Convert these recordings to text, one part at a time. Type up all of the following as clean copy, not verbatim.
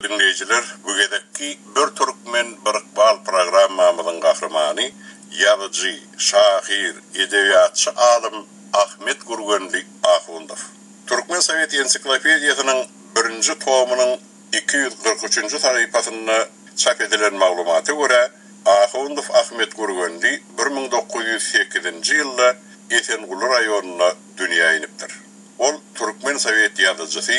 Dinleyiciler, bu gedekki bir Türkmen Birikbal programmamızın kahramanı, yazıcı, şair, edebiyatçı alim Ahmet Gurgenli Ahundov. Türkmen Sovet Ensiklopediyasının 1. tomunun 243. sayfasında çap edilen malumatı göre, Ahundov Ahmet Gurgenli 1908 yılda Esengulu rayonuna dünya iniptir. Ol Türkmen Sovet yazıcısı,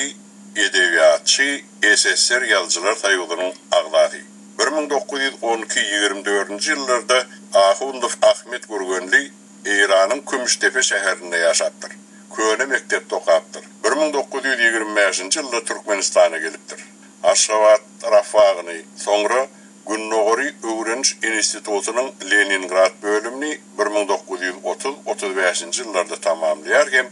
edebiyatçı, SSR yazıcılar sayılının ağladı. 1912-24 yıllarda Ahundov Ahmet Gurgenli İran'ın Kümüştepe şäherinde yaşaptır. Köne mektepde okaptır. 1925 yılda Türkmenistan'a geliptir. Aşgabat rafağını sonra Günnogori Öğrenç İnstitutunun Leningrad bölümünü 1930-35 yıllarda tamamlayarken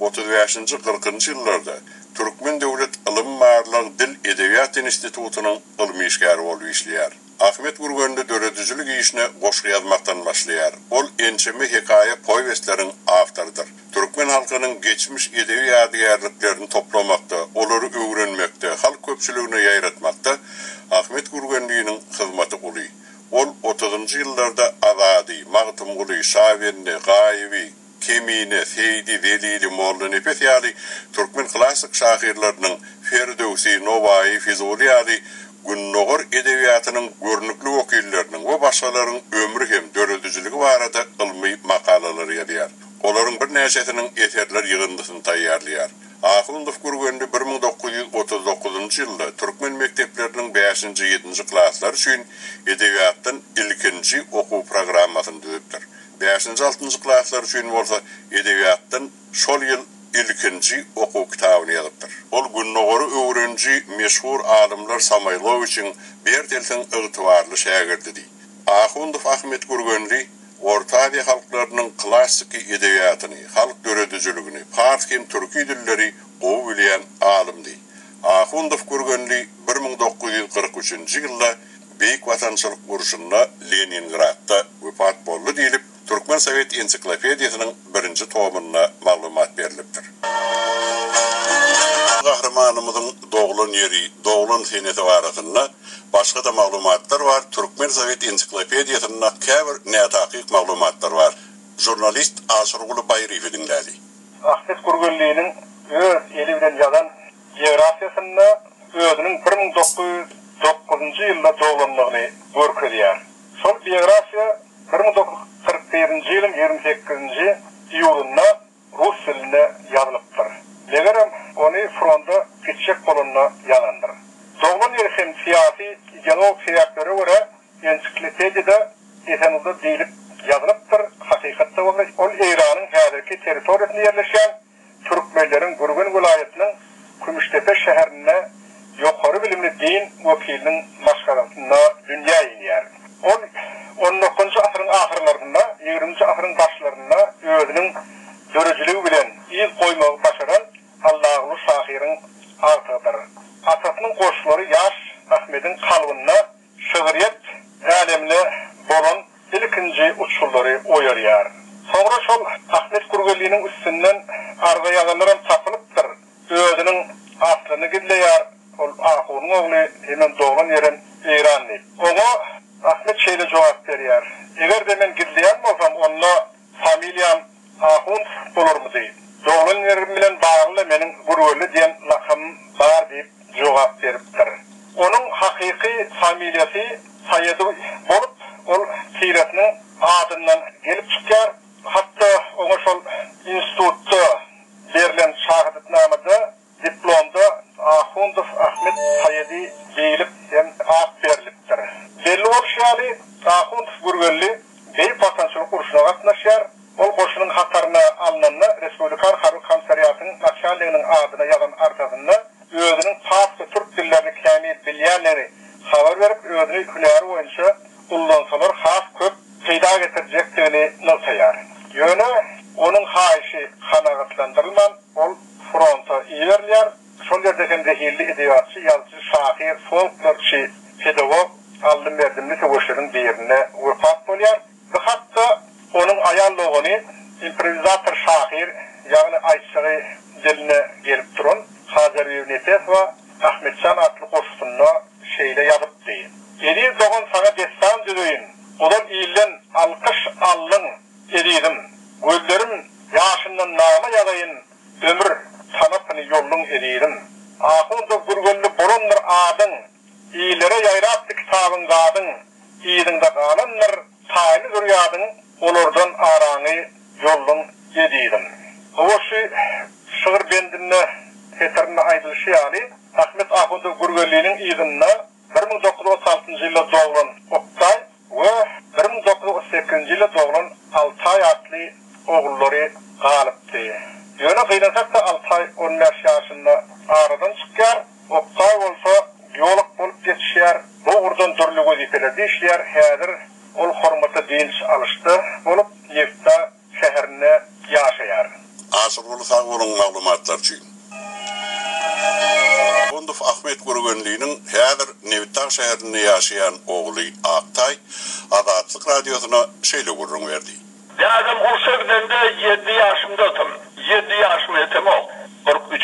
35-40 yıllarda Türkmen Devlet Ilim Marlar Dil Edebiyat İnstitutunun ilmi işgari olup işleyer. Ahmet Gurgenli döredücülük işine goşku yazmaktan başlayar. Ol ençeme hikaye povestlerin avtarıdır. Türkmen halkının geçmiş edebi yadigarlıklarını toplamakta, onları öğrenmekte, halk köpçülüğüne yayratmakta Ahmet Gurgenli'nin hizmeti oluyor. Ol 30. yıllarda Azadi, Mağtumguli, Şavenli, Gayivi, Kemine, Seydi, Velili, Molla Nefesiyali, Türkmen klasik şahirlerinin Ferdowsi, Novayi, Fizuliyali, Günnogor edebiyatının görünüklü vakillerinin ve başkalarının ömrü hem döredücülüğü barada ilmi makalaları yazıyor. Onların bir neşesinin eserler yığındısını tayyarlayar. Ahundov Gurgenli 1939 yılda Türkmen mekteplerinin 5. 7. klaslar için edebiyattan ilkinci oku programmasını düzüptür. 5. 6. klaslar için olsa edebiyattan şol yıl ilkinci oku kitabını yazıptır. Ol Günnogor'u öğrenci meşhur alimler Samaylov için bir telsin ıgtıvarlı şagirdi. Ahundov Ahmet Gurgenli Orta Asiya halklarının klasik edebiyatını, halk döredücülüğünü, Fars hem Türkü dilleri qowu bilen alimdi. Ahundov Gurgenli 1943 yılda Beyik Vatançılık Uruşunda Leningrad'da vefat bollu deyilip, Türkmen Sovet Ensiklopediyasının 1. tomuna malumat berilipdir. Kahramanımızın doğulun yeri, doğulun seneti varasında başka da malumatlar var. Türkmen Sovet Ensiklopediyasında käbir nätakik malumatlar var. Jurnalist Aşırgulu Bayrifi dinledi. Ahmet Gurgenli'nin öz eli bilen yazan geografiyasında özünün 1909 yılda doğulanlığını görkezýär. Şol biografiya 1941 yılın 28 iyulunda Rus diline yazılıptır. Negerem onu fronda geçecek bolunna yalandır. Doğulan yeri hem siyasi, ideolog sebepleri göre ensiklopediyada esenizde deyilip yazılıptır. Hakikatte ol İran'ın häzirki territoriyasında yerleşen Türkmenlerin Gurgen vilayetinin Kümüştepe şäherine ýokary bilimli din wekilinin maşgaratynda dünýä ýeňär. Ol 19-njy asyryň ahyrlarynda, 20-nji asyryň başlarynda özüniň döredijiligi bilen iz goýmagy başaran Allahly şahyryň artydyr. Atasynyň goşulary ýaş Ahmet'in kalbyna şöhret alemine bolan ilkinji uçurlary oýarýar. Soňra şol Ahmet Gurgenli'niň üstünden arga ýazanlaram tapylypdyr. Özüniň aslyny gizleýär. Ol Ahunun oğlu hemen doğulan yerin İranlı. Ona Ahmet şeyle cevap berýär. Eger de men gizleýän bolsam, onunla familiýam Ahun bolar mı deyip. Doğulan yerim bilen bağlı menin Gurgenli diyen lakabym bar deyip cevap beripdir. Onun hakiki familiýasy Sayedy bolup, ol siretiniň adından gelip çykýar. Hatta ona şol institutda berilen şahidetnamada diplomda Ahundov Ahmet Sayedi deyilip hem ad berilipdir. Belli olşýaly Ahundov Gurgenli Beyik Vatançılık uruşuna gatnaşýar. Ol goşunyň hataryna alynanda Respublikan Harbi Komisariýatynyň naçalnygynyň adyna ýazan artasynda özüniň fasly türk dillerini kämil bilýänleri habar berip özüni hünäri boýunça ullansalar has köp peýda getirjekdigini nalsaýar. Ýöne onun haýyşy kanagatlandyrylman, ol fronta iýerler. Şol ýerde hem zehirli edebiyatçı, yazıcı, şair, folklorçy, pedagog, aldım berdimli tegoşlaryň birine wefat bolýar. Ve hatta onun ayallygyny improvizator şair, ýagny aýtşagy diline gelip duran Hazar Yevnetesova Ahmetcan atlı koşusunda şeyle yazıp deyin. Edi doğan sana destan düdüyün. Odan iyilen alkış allın ediydim. Gözlerim yaşından nama yadayın. Ömür sanatını yollun ediydim. Ahunda gürgönlü bolonlar adın. İyilere yayraptı kitabın gadın. İyidinde kalanlar taylı duryadın. Olurdan aranı yollun ediydim. Oğuşu şığır bendinle keterine aydılışı yani Ahmet Ahunda Gürgönlü'nün iyidinle 1936 yılda doğulan Oktay ve 1938 yılda doğulan Altay adlı oğulları kalıptı. Yöne kıynasak da Altay 15 yaşında aradan çıkar. Oktay olsa biyolog bolup geçişer. Bu oradan türlü vazifelerde işler. Hedir ol hormata dinç alıştı. Olup Yefta şehrine yaşayar. Asırlı sağ olun maglumatlar için. Bunduf Ahmet Gürgönlü'nün hedir Nevitağ şehrinde yaşayan oğlu Aktay Adatlık Radyosu'na şöyle gurrun verdi. Yazım Urşa gidende 7 yaşımdadım. 7 yaşım etem ol. 43.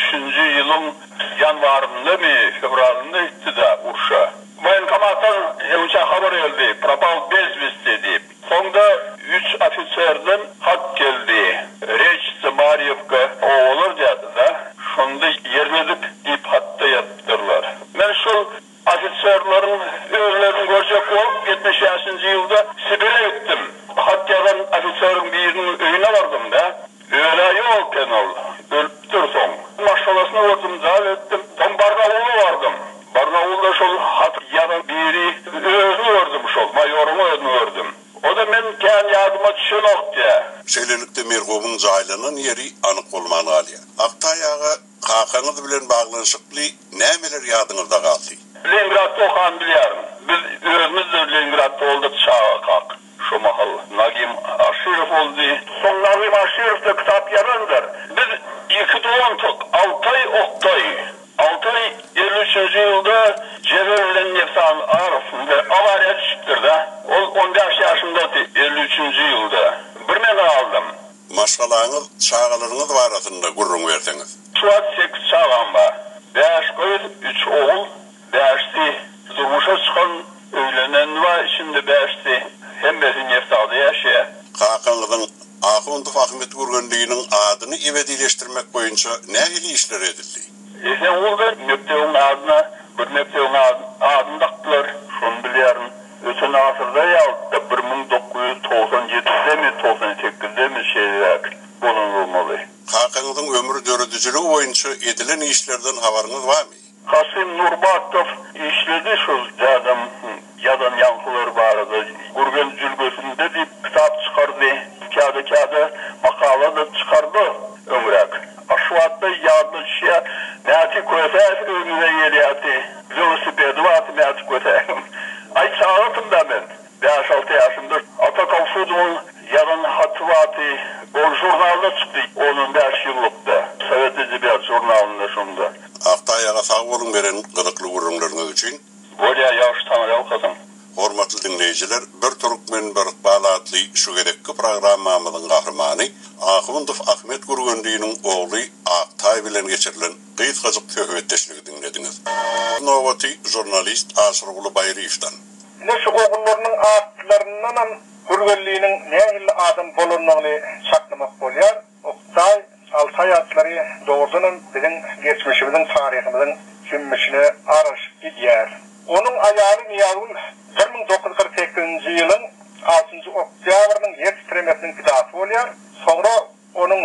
yılın yanvarında mı, fevralında gitti de Urşa. Voyenkomattan önce haber geldi, propal bezbis dedi. Sonda 3 ofiserden hak geldi. Reç Zamariyevka oğulur dedi da. Şunda yerledip ip hatta yaptırlar. Ben şu ofiserlerin öğrelerini görecek olup 70. yılda Sibir'e gittim. Hakka'dan ofiserin birinin öyüne vardım da. Öyle yokken ol. Ölüp dursun. Maşalasına vurdum, davet ettim. Tam Barnaoğlu vardım. Barnaoğlu'da şol Hakka'dan biri özünü gördüm şol. Mayorumu özünü gördüm. O da men kendi yardıma düşen oktu. Şeylelikte merhumun caylının yeri anık olmanı alıyor. Aktay ağa kakanız bilen bağlanışıklı nemeler yadınızda kaldı? Leningrad'da okan biliyorum. Biz özümüz de Leningrad'da olduk çağa kalk. Şu mahal. Nagim Aşirov oldu. Son Nagim Aşirov da kitap yazandır. Biz iki doğantık. Altay Oktay. Altay 53. yılda Cevher'den Nefsan arasında avariya düşüktür da. O 15 yaşındaydı 53. yılda. Bir mene aldım. Maşgalağınız, çağalarınız var arasında gurrun verdiniz. Şu an 8 çağam var. 5 kız, 3 oğul, 5'si durmuşa çıkan öğlenen var. Şimdi 5'si hem besin Nefsa'da yaşıyor. Kakanızın Ahunduf Ahmet Gürgönlü'nün adını ivedileştirmek boyunca ne hili işler edildi? Sen oldu Mepteğin adına, bir Mepteğin adını taktılar. Şunu biliyorum. Öten asırda yaldı 1997'de mi 98'de mi şeyler bulunulmalı. Kakanızın ömrü dördücülüğü boyunca edilen işlerden haberiniz var mı? Kasim Nurbatov işledi şu yadan yankıları vardı. Gürgen Cülgösü'nde bir kitap çıkardı. Kağıda makala da çıkardı ömrek. Aşuatta yağdı şişe Mehati Köse önüne geliyordu. Velosipedi vardı Mehati Köse. Ay sağlatım da ben. 5-6 yaşımda Atakal Fudum'un yarın hatı vardı. O jurnalda çıktı. Onun 5 yıllıkta. Sovet Edebiyat jurnalında şunda. Aktay ağa sağ olun veren gıdıklı gurrunlarınız için. Böyle yavaş tanrı kızım. Hormatly dinleyiciler, bir Türkmen bir bağlatlı şu gerekli programmamızın kahramanı Ahunduf Ahmet Gürgönlü'nün oğlu Aktay bilen geçirilen kıyıtkazık töhmetteşliği dinlediniz. Novati jurnalist Asırgulu Bayrıif'tan. Yine şu oğullarının adlarından Gürgönlü'nün ne illi adım bolunluğunu saklamak oluyor. Oktay, Altay adları doğrudan bizim geçmişimizin, tarihimizin sünmüşüne araş gidiyor. Onun ayağı Niyazul 1948 yılın 6. oktyabrının yetiştiremesinin kitabı oluyor. Sonra onun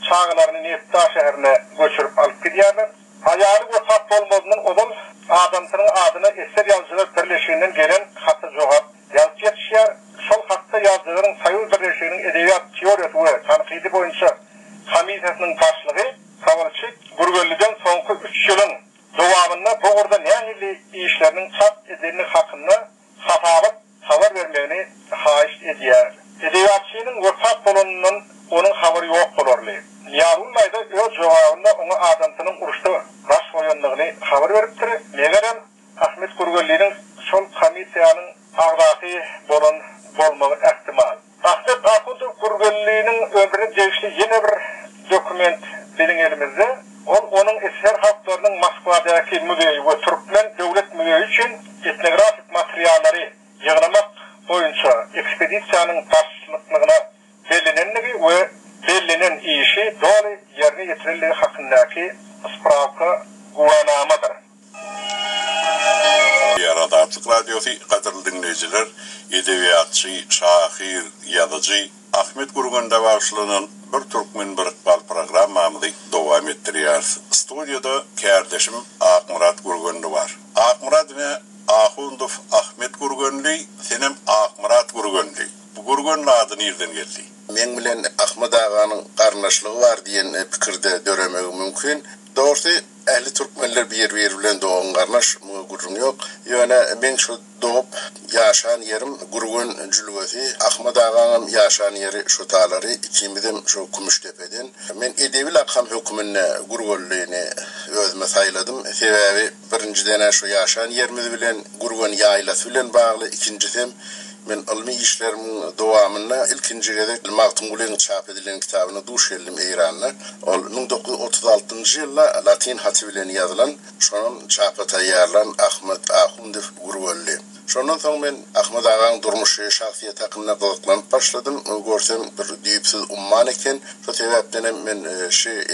çağlarını Nevitağ şehrine göçürüp alıp gidiyorlar. Ayağı vefat olmadığının onun adamsının adını eser yazıcılar birleşiğinden gelen hatta cevap yazıcı yetişiyor. Sol hatta yazıcıların sayı birleşiğinin edebiyat teorisi ve tanıkıydı boyunca Hamisesinin başlığı Kavalçık Gürgönlü'den sonraki 3 yılın devamında bu orada nehirli işlerinin çap edildiğini hakkında hatalık haber vermeni haiş ediyor. Edebiyatçının vefat bulununun onun haberi yok olurlu. Niyazullah da öz cevabında ona adamsının uğraştığı baş koyanlığını haber veriptir. Meğerem Ahmet Gürgönlü'nün sol komisyanın ağdaki bolmağı ihtimal. Ahmet Ahunduf Gürgönlü'nün ömrünü değişti yine bir dokument bizim elimizde. Onun eser haklarının Moskva'daki müzeyi ve Türkmen Devlet Müzeyi için etnografik materyalleri yığınamak boyunca ekspedisiyanın başçılığına belirlendiği ve belirlenen işi doğru yerine getirildiği hakkındaki ispravka guvanamadır. Yarada Açık Radyosu qadırlı dinleyiciler, edebiyatçı, şahir, yazıcı Ahmet Gurgun'da başlanan bir Türkmen Birikbal programmamızı devam ettiriyoruz. Stüdyoda kardeşim Akmurat Gurgun'da var. Akmurat ne? Ahundov Ahmet Gurgun'lu, senem Akmurat Gurgun'lu. Bu Gurgun'un adı nereden geldi? Men bilen Ahmet Ağa'nın qarnaşlığı var diyen pikirde döremek mümkün. Doğrusu ehli Türkmenler bir bilen doğan qarnaş Gurgun yok. Yani ben şu doğup yaşayan yerim Gurgun Cülvesi, Ahmet Ağa'nın yaşayan yeri şu tağları, ikimizim şu Kumuştepe'den. Men edebi lakam hükümünne Gurgunluğunu özüme sayladım. Sebebi birinciden şu yaşayan yerimiz bilen Gurgun yaylası bilen bağlı, ikincisem men ilmi işlerimin devamında ilkinci gedek Maktum Gulen çap edilen kitabını duş eldim İran'la. 1936 yılda Latin hatı bilen yazılan, şonun çapa tayyarlan Ahmet Ahundov Gurgunlu. Şondan sonra ben Ahmet Ağa'nın durmuşu şahsiyet hakkında kılıklanıp başladım. Görsem bir düyüpsüz umman eken, şu sebepten ben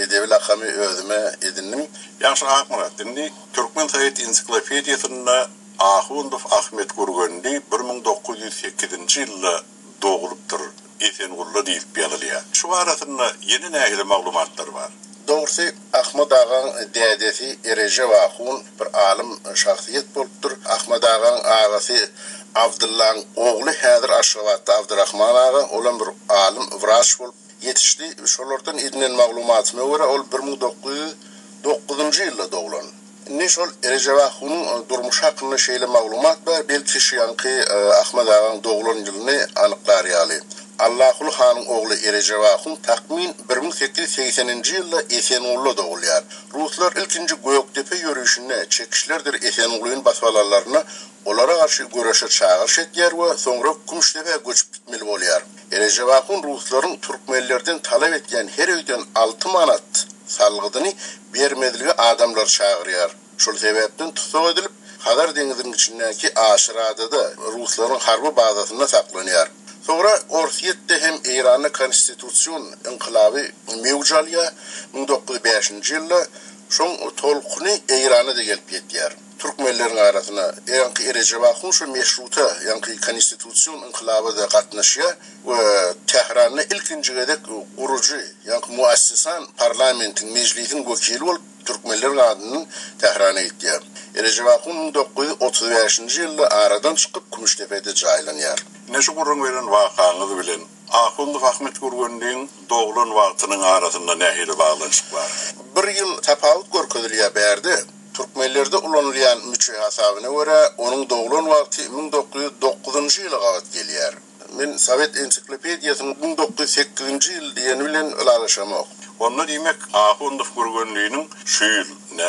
edebi lakamı özüme edindim. Yaxşı Akmurat, şimdi Türkmen Sayet Ensiklopediyasında Ahundov Ahmet Gurgunlu 1908 yılda doğuluptur. Esenğurlu deyip yazılıyor. Şu arasında yeni nehirli maglumatlar var. Doğrusu Ahmet Ağa'nın dedesi Erece Vahun bir alim şahsiyet bolupdur. Ahmet Ağa'nın ağası Abdullah'ın oğlu Hadir Aşgabat'ta Abdurrahman Ağa olan bir alim vraç bolup yetişti. Şolardan edinen maglumatıma göre ol 1909 yılda doğulan. Ne şol Erece Vahun'un durmuş hakkında şeyle maglumat var. Belki şu yankı Ahmet Ağa'nın doğulan yılını anıklar yali. Allahul Han'ın oğlu Erece Vahun takmin 1880 yılda Esenğurlu doğuluyor. Ruslar ilkinci Göktepe yürüyüşüne çekişlerdir Esenğurlu'nun basvalarlarına onlara karşı görüşe çağırış etdiler ve sonra Kumuştepe'ye göçüp gitmeli oluyor. Erece Vahun Rusların Türkmenlerden talep etken her öyden 6 manat salgıdını vermediliğe adamlar çağırıyor. Şu sebepten tutuk edilip Hazar Denizinin içindeki Aşıra'da da Rusların harbi bazasında saklanıyor. Sonra Orfiyet'te hem İran'ın konstitüsyon inkılabı mevcalya 1905 yılda son tolkunu İran'a da gelip yettiler. Türkmenlerin arasına yankı Erece Vahun şu meşruta yankı konstitüsyon inkılabı da katnaşıyor ve Tehran'da ilkinci gedek kurucu yankı muassisan parlamentin meclisin vekili olup Türkmenlerin adının Tehran'a gitti. Erece Vahun 1935 yılda aradan çıkıp Kumuştepe'de caylanıyor. Neşe Gurgun veren vakanızı bilen Ahundov Ahmet Gurgunlu'nun doğulan vaktinin arasında nehirli bağlanışık var. Bir yıl tafavut görküdülüye berdi. Türkmenlerde ulanılayan müçehasabına göre onun doğulan vakti 1909 yılı qavat geliyor. Men Sovet Ensiklopediyasının 1908 yıl diyeni bilen ılalışamak. Onunla demek Ahundov Gurgunlu'nun şu yıl,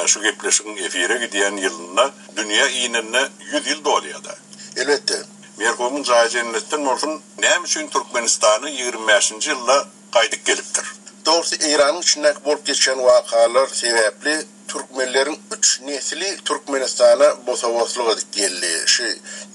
şu gepleşikin efire gidiyen yılında dünya iğnenine 100 yıl doluyor da. Elbette. Merhumun Zahir Cennet'ten olsun ne için Türkmenistan'ı 25. yılda kaydık geliptir. Doğrusu İran'ın içindeki bolup geçen vakalar sebeple Türkmenlerin 3 nesli Türkmenistan'a bosavosluğa geldi.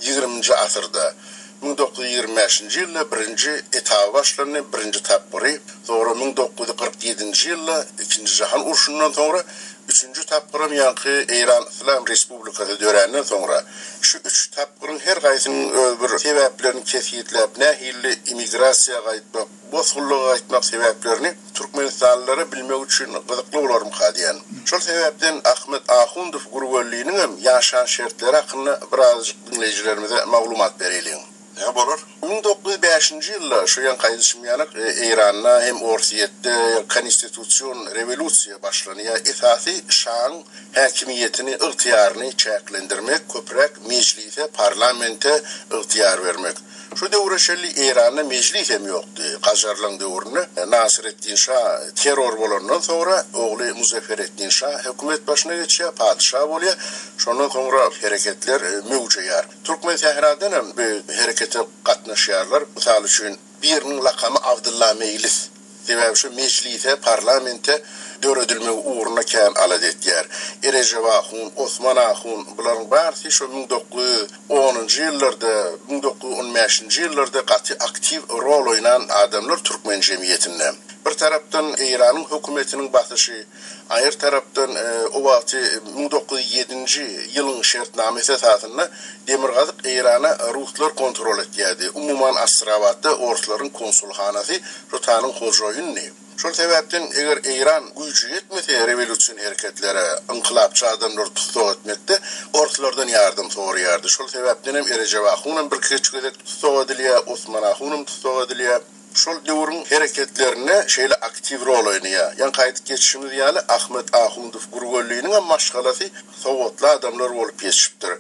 20. asırda. 1925 yılda birinci etabı başlandı, birinci tapırı. Sonra 1947 yılda ikinci Cihan Urşu'ndan sonra üçüncü tapırım yankı İran İslam Respublikası döreninden sonra şu 3 tapırın her kaysının bir sebeplerini kesiyetlep, nehirli imigrasiya kayıtmak, bozgulluğa kayıtmak sebeplerini Türkmenistanlılara bilmek için gıdıklı olarım kadiyen. Şu sebepten Ahmet Ahundov Gurgunlu'nun yaşayan şartları hakkında birazcık dinleyicilerimize maglumat verelim. Ne olur? 1905 yılda şu yan kaydışım yanık İran'la hem Orfiyet'te konstitüsyon revolüsiya başlanıyor. Esası Şah'ın hakimiyetini, ihtiyarını çeklendirmek, köprek meclise, parlamente ihtiyar vermek. Şu devre şelli İran'da meclis hem yoktu. Qajarlan devrinde Nasreddin Şah terör bolandan sonra oğlu Muzaffereddin Şah hükümet başına geçiyor, padişah oluyor. Şondan sonra hareketler mevcuyar. Türkmen Tehran'dan hem bir harekete katnaşıyorlar. Misal için birinin lakamı Abdullah Meclis. Sebebi şu meclise, parlamente döredilme uğruna kän alad etdiler. Erejep Ahun, Osman Ahun buların barşy şu 1910-njy ýyllarda, 1915-nji ýyllarda aktiv rol oynan adamlar Türkmen jemgyýetinde. Bir tarapdan İran'ın hökümetinin batışı, ayrı tarapdan o wagty 1907-nji ýylyň şertnamesi esasında Demirgazyk İran'a Ruslar kontrol etýärdi. Umuman Astrabatda Orusların konsulhanasy Rutanyň hojoýyny. Şol sebäpden eger İran güýçi ýetmese revolýusiýon hereketlere, inqilapçy adamlar tutsak etmekde, Oruslardan ýardym soraýardy. Şol sebäpden hem Erejep Ahunam bir keçgede tutsak edilýär, Osman Ahunam tutsak edilýär. Şol döwrüň hereketlerine şeýle aktiv rol oýnaýar. Ýani gaýdyp geçişimiz ýaly Ahmet Ahundow gurgönliginiň maşgalasy sowatly adamlar bolup geçipdir.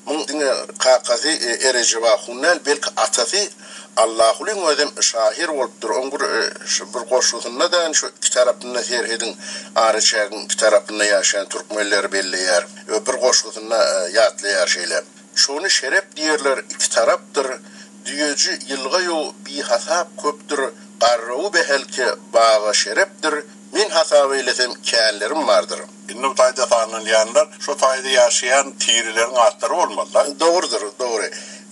Muň diňe qaqasy Erejep Ahundan belki atasy Allahulyň özüm şahir bolupdyr. Ongur bir goşgusunda da şu iki tarapynda herhedin araçagyň iki tarapynda ýaşaýan türkmenler belleýär. Bir goşgusunda ýatlaýar şeýle. Şonu şerep diýerler, iki tarapdyr. Düýeci ýylga ýo bir hasap köpdür. Garrawy behelke baga şerepdir. Men hasap eylesem känlerim bardyr. Indi taýda tanylýanlar şu taýda ýaşaýan tirileriň atlary bolmalylar. Doğrudur, doğru.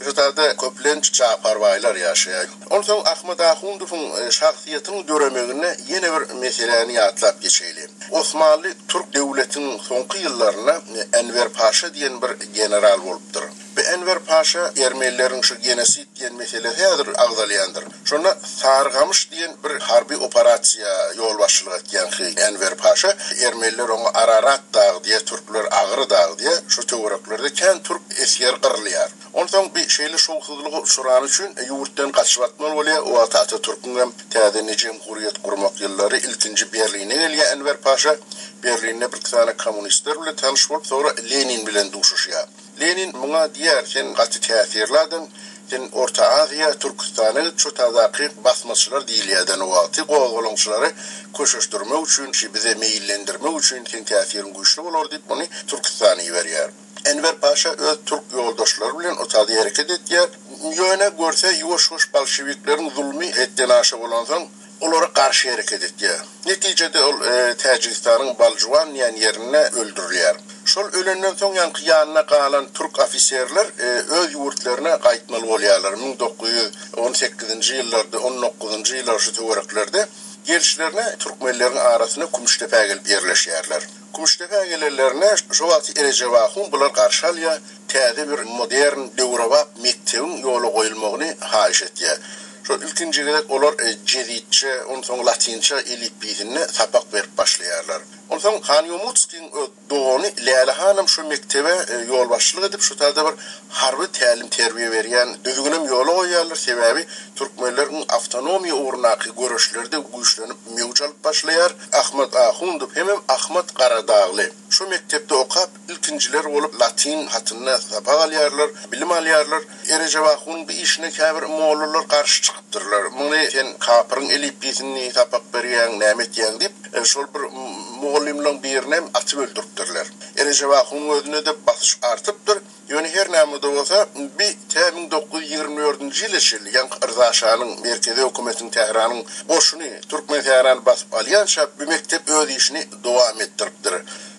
Şurada köplenç çaparbaylar ýaşaýar. Ondan Ahmet Ahundowyň şahsiýetini döremegine ýene bir meseleni ýatlap geçeýli. Osmanly Türk döwletiniň soňky ýyllaryna Enver Paşa diýen bir general bolupdyr. Ve Enver Paşa Ermenilerin şu genosit diyen meselesi agdalyandır. Şuna Sargamış diyen bir harbi operasiya yol başçılık etken Enver Paşa Ermeniler onu Ararat dağı diye, Türkler Ağrı dağı diye şu teoraklarda kən Türk esker qırlıyar. Ondan bir şeyli şoğsuzluğu suran üçün yurttan kaçıvatmalı oluyor. O Atatürk'ün tədini cemhuriyet kurmak yılları ilkinci Berlin'e geliyor Enver Paşa. Berlin'de bir tane komünistler bile tanış bulup sonra Lenin bilen duşuşuyor. Lenin buna diğer sen katı tesirlerden sen Orta Asya, Türkistan'ı şu tazakı basmaçılar değillerden o altı qoğulunçuları koşuşturma üçün, bize meyillendirme üçün sen tesirin güçlü olur deyip bunu Türkistan'ı veriyor. Enver Paşa öz Türk yoldaşları bilen o tadı hareket ettiler. Yöne görse yuvaş Bolşeviklerin zulmü etten aşağı olansan onlara karşı hareket ettiler. Neticede Tacikistan'ın Baljuan yerine öldürülüyor. Şol ölenden soň ýanky ýanyna galan Türk ofisierler öz ýurtlaryna gaýtmaly bolýarlar. 1918-nji ýyllarda, 19-njy ýyllar şu töwereklerde gelişlerine Türkmenleriň arasyna Kumuştepe gelip ýerleşýärler. Kumuştepe gellerlerine şu wagt Erejep Ahun bular garşy alýar, täze bir modern döwraba mektebiň ýoly goýulmagyny haýyş etýär. Şu ilkinci gerek olar jeditçe, ondan latinçe elipbizini sapak verip başlayarlar. Ondan Kanyomutski'nin doğunu Leyla Hanım şu mektebe yol başçılık edip şu tarzda bir harbi talim terbiye veriyen düzgünüm yola koyarlar. Sebebi Türkmenlerin avtonomiya uğrunaki görüşlerde güçlenip mevcalıp başlayar. Ahmet Ahundow hem Ahmet Karadağlı. Şu mektepte okap ilkinciler olup Latin hatına sapak alyarlar, bilim alyarlar. Erejep Ahun'un bir işine kabir Moğollar karşı çıkıptırlar. Bunu sen kapırın elipbizini sapak veriyen, nämet yen deyip şol bir Moğolimlan birine atıp öldürttürler. Erejep Ahun'un özüne de basış artıptır. Yani her namıda olsa bir 1924-nji ýyl şeýle ýa-ni Rıza Şah'nın merkezi hökümetin Tehran'ın boşunu Türkmen Tehran'ı basıp alýança bu mektep öz işini dowam etdiripdir.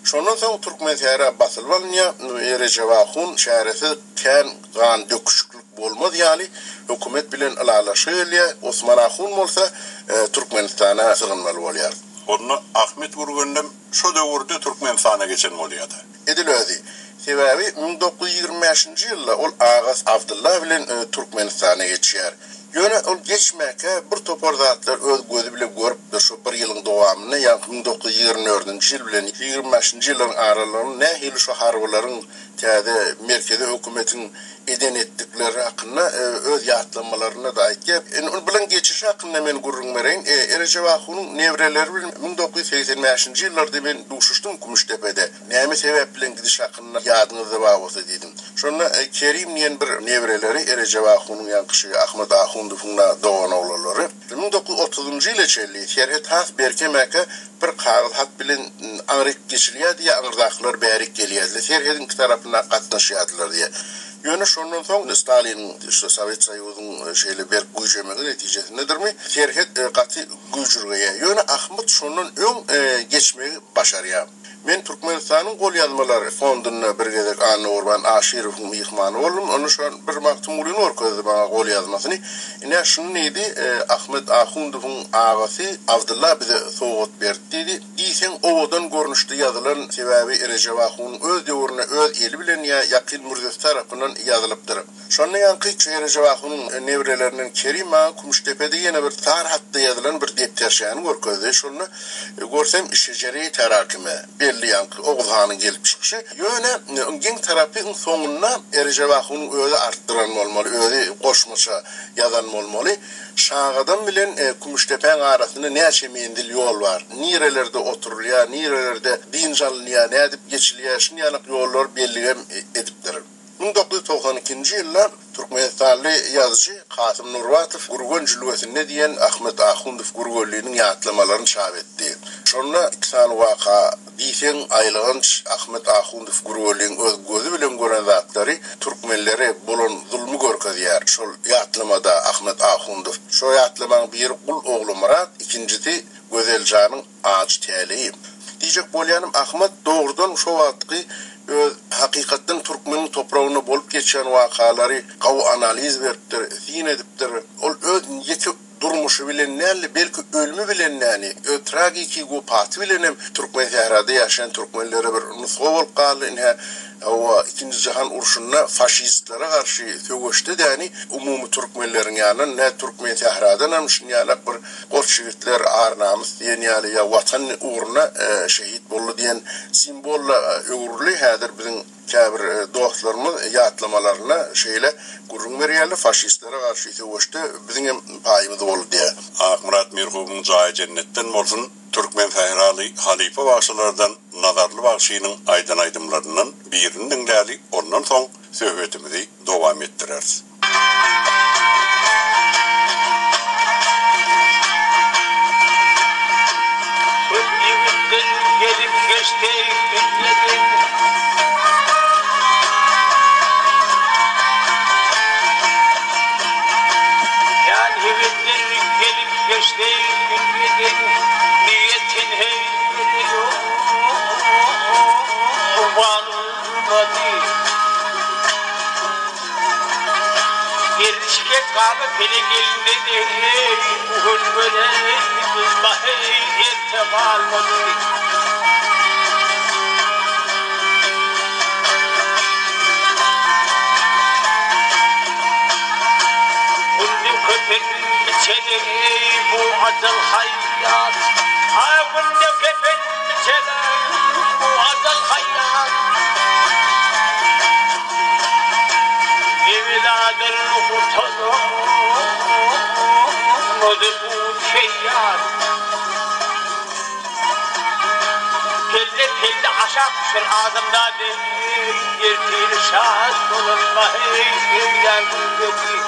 Şondan soň Türkmen Tehran basylýanýa Erejep Ahun şäheresi kän gan döküşüklik bolmaz ýaly hökümet bilen alalaşýar. Osman Ahun bolsa Türkmenistana sığınmaly bolýar. Onu Ahmet Gurgönlem şu döwürde Türkmenistana geçen bolýardy. Edilýärdi. Sebebi 1925-nji ýylda ol Agas Abdullah bilen Türkmenistana geçýär. Ýöne ol geçmäke bir topar zatlar öz gözü bilen görüpdir şu bir ýylyň dowamyny, ýa-ni 1924-nji ýyl bilen 25-nji ýylyň aralaryny nähili şu harbalaryň täze merkezi hökümetiň eden etdikleri hakkında öz ýatlamalarına da aýtdyp. Onu bilen geçişi hakkında men gurrun Erejep Ahun'un nevreleri 1985-nji ýyllarda men duşuşdum Kumuştepe'de. Näme sebep bilen gidiş hakkında ýadyňyzda bar bolsa diýdim. Şonda Kerim diýen bir nevreleri Erejep Ahun'un ýankyşy Ahmet Ahundowyň doğan oğulları 1930-njy ýyla çelli Serhet Has Berkemeke bir kağıt hat bilen Amerika geçilýärdi ýa Aňyrdaklar bärik gelýärdi. Serhet'in tarapyna gatnaşýardylar diýe. Yönü şondan soň Stalin işte Sovet Soýuzynyň şeýle berip güýjemegi netijesindedir mi? Terhet gaty güýjürge. Yönü Ahmet şondan öň geçmegi başarýar. Men Türkmenistanyň gol ýazmalary fonduna birgedek Anna Urban Aşirowyň mihmany boldum. Onu şu bir maktum ulyny orkady bana gol ýazmasyny. Ine şunu neydi? Ahmet Ahundowyň agasy Abdullah bize soğut berdi dedi. Diýsen owadan görnüşde ýazylan sebäbi Ereje Wahun öz döwrüne öz eli bilen Ýaqil Murzaev tarapyndan ýazılıpdyr. Şondan ýanky Ereje Wahunyň nevreleriniň Kerima Kumuştepe'de ýene bir tar hatda ýazylan bir depterşäni görkezdi. Şonu görsem işejeri terakimi belli ýanky Oğuzhanyň gelip çykyşy. Ýöne öňgen tarapyň soňuna Ereje Wahunyň özi artdyran bolmaly, özi goşmaça ýazan bolmaly. Şağadan bilen Kumuştepeň arasynda näçe mendil ýol bar. Nirelerde oturulýar, nirelerde dinjalynýar, nädip geçilýär, şunýalyk ýollar belli edipdir. 1992-nji ýylda Türkmenistanly ýazyjy Kasym Nurwatow Gurgon jülwesinde diýen Ahmet Ahundow gurgonlygynyň ýatlamalarını çap etdi. Şonda iksan waka diýsen aýlygynç Ahmet Ahundow gurgonlygyň öz gözü bilen gören zatlary türkmenlere bolan zulmy görkezýär. Şol ýatlamada Ahmet Ahundow. Şo ýatlamanyň biri Gul ogly Murat, ikincisi Gözeljanyň Aç Täli. Diýjek bolýanym Ahmet dogrudan şo wagtky hakikatten Türkmenin toprağına bolup geçen vakalary gawy analiz beripdir, zin edipdir. Ol öz ýeti durmuşy bilen näli, belki ölümü bilen näni, tragiki gopaty bilen Türkmen şäherinde ýaşayan türkmenlere bir nusga bolup galy. O ikinci Jahan uruşunda faşistlere karşı sögüşdi däni umumy türkmenleriň ýanyna ne Türkmen şäherinde hem şunýaly bir gorçygitler arnamys diýen ýaly ýa watan uğruna şehit boldy diýen simbolla öwrüli häzir biziň käbir dostlarymyz ýatlamalarına şeýle gurrun berýärler faşistlere karşı sögüşdi biziň hem paýymyz boldy diýe. Ahmurat merhumun jaýy jennetden bolsun. Türkmen Fehraly halife başlardan nazarly başynyň aýdan aýdymlaryndan birini dinläli, ondan soň söhbetimizi dowam etdireriz. Gelip geçti günlerin yani gelip geçti günlerin niyetin heyleri kurban olmadı. Yerişke kahve pele gelinde de bugün böyle kızma yerte almadı. Kundim köpek içeri bu acıl hayat. Kundim köpek içeri bu acıl hayat. Evladır kurtarım odu bu feyyar. Kelle aşağı düşür ağzımda değil. Yerdir şahit bulunma eyleyen dedi.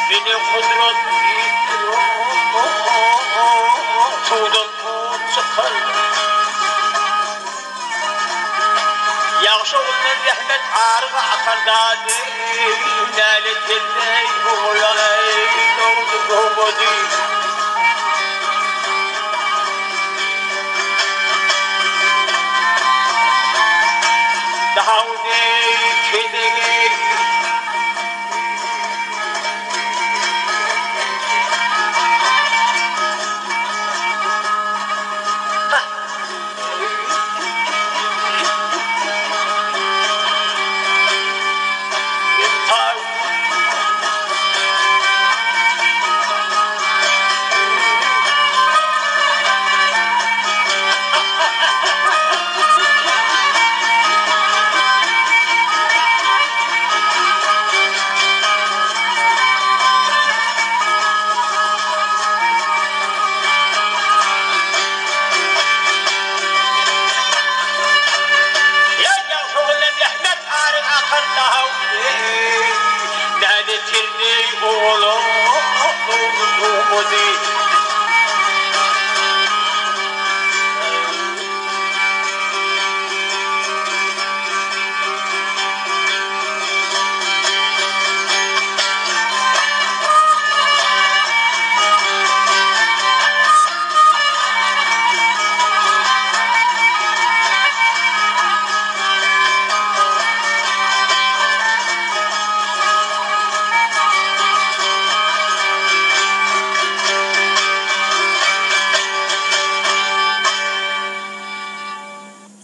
Beni kudret sudan çıkar. Yaxşı olman rahmet arığa akardadı. Nalet elley buğulay doğdu doğmadı. Daha ne kedege olmadı.